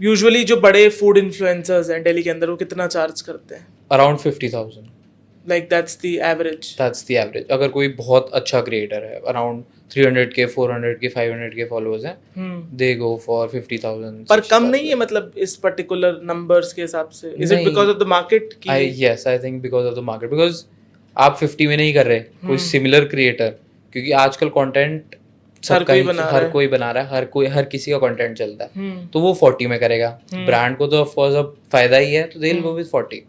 Usually जो बड़े food influencers हैं दिल्ली के अंदर वो कितना चार्ज करते हैं? Around 50,000, like that's the average? That's the average. अगर कोई बहुत अच्छा क्रिएटर है, around 300K 400K 500K followers हैं, दे गो फॉर 50,000. पर कम नहीं है मतलब इस पर्टिकुलर नंबर्स के हिसाब से? इज इट नहीं. बिकॉज ऑफ द मार्केट की? I think because of the market, because आप 50 में नहीं कर रहे, कोई सिमिलर क्रिएटर, क्योंकि आजकल कंटेंट हर कोई बना रहा है। हर कोई बना रहा है, हर किसी का कंटेंट चलता है, तो वो 40 में करेगा. ब्रांड को तो ऑफ कोर्स अब फायदा ही है, तो they will go with 40.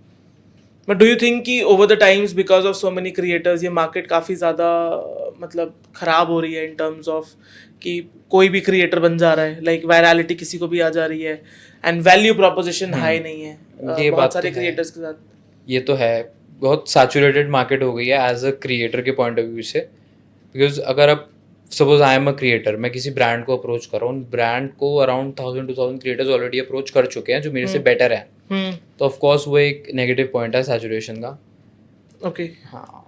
But do you think कि over the times because of so many creators ये मार्केट काफ़ी ज़्यादा मतलब खराब हो रही है इन टर्म्स ऑफ कि कोई भी क्रिएटर बन जा रहा है, लाइक वायरलिटी किसी को भी आ जा रही है एंड वैल्यू प्रोपोजिशन हाई नहीं है ये बहुत बात सारे तो है. क्रिएटर्स के साथ? ये तो है, बहुत सैचुरेटेड मार्केट हो गई है एज अ क्रिएटर के पॉइंट ऑफ व्यू से. बिकॉज अगर आप suppose I am a creator, मैं किसी ब्रांड को अप्रोच कर रहा हूँ, ब्रांड को अराउंड 1000-2000 क्रिएटर्स ऑलरेडी अप्रोच कर चुके हैं जो मेरे से बेटर हैं, तो ऑफ कोर्स वो एक नेगेटिव पॉइंट है सैचुरेशन का. ओके. हाँ.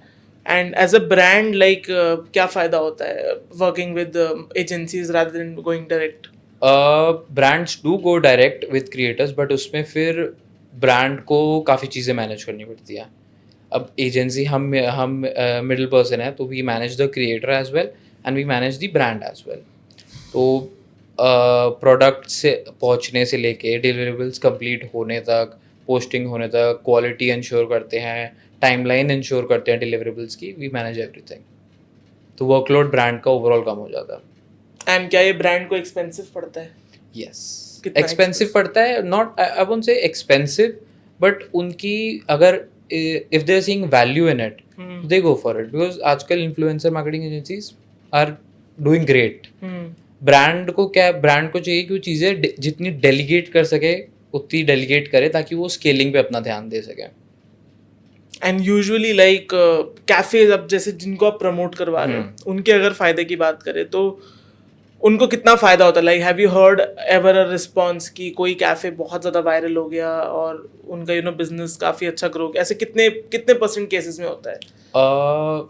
And as a brand like क्या फ़ायदा होता है working with agencies rather than going direct? Brands do go direct with creators, but उसमें फिर ब्रांड को काफ़ी चीज़ें मैनेज करनी पड़ती है. अब एजेंसी हम मिडिल पर्सन है, तो we manage the creator as well and we manage the brand as well. तो प्रोडक्ट से पहुंचने से लेके डिलीवरेबल्स कंप्लीट होने तक, पोस्टिंग होने तक, क्वालिटी इंश्योर करते हैं, टाइमलाइन इंश्योर करते हैं डिलीवरेबल्स की, वी मैनेज एवरीथिंग. तो वर्कलोड ब्रांड का ओवरऑल कम हो जाता है. एंड क्या ये ब्रांड को एक्सपेंसिव पड़ता है? यस, कितना एक्सपेंसिव पड़ता है. Not I won't say expensive, but उनकी अगर if they are seeing value in it, they go for it. Because आजकल influencer marketing agencies are doing great. Brand को चाहिए कि वो चीज़ें जितनी डेलीगेट कर सके उतनी डेलीगेट करे, ताकि वो स्केलिंग पे अपना ध्यान दे सके. एंड यूजुअली लाइक कैफेज अब जैसे जिनको आप प्रमोट करवा रहे हो उनके अगर फायदे की बात करें तो उनको कितना फायदा होता है? Like have you heard ever a response कि कोई कैफे बहुत ज़्यादा वायरल हो गया और उनका बिजनेस काफ़ी अच्छा ग्रो किया? ऐसे कितने % केसेस में होता है?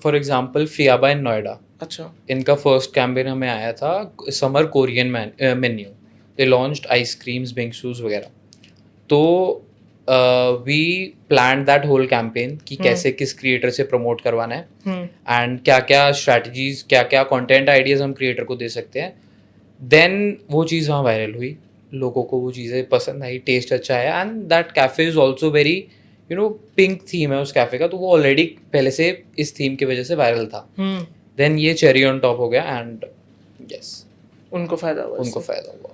For example Fiaba in Noida, अच्छा. इनका फर्स्ट कैंपेन हमें आया था summer Korean menu. They launched ice creams, bingsus वगैरह. तो we plan that whole campaign कि कैसे किस क्रिएटर से प्रमोट करवाना है एंड क्या क्या स्ट्रैटेजीज, क्या क्या कंटेंट आइडियाज हम क्रिएटर को दे सकते हैं. देन वो चीज़ वहाँ वायरल हुई, लोगों को वो चीज़ें पसंद आई, टेस्ट अच्छा आया. And that cafe is also very pink theme है उस कैफे का, तो वो ऑलरेडी पहले से इस थीम की वजह से वायरल था. देन ये चेरी ऑन टॉप हो गया एंड यस, उनको फ़ायदा हुआ. उनको फ़ायदा हुआ.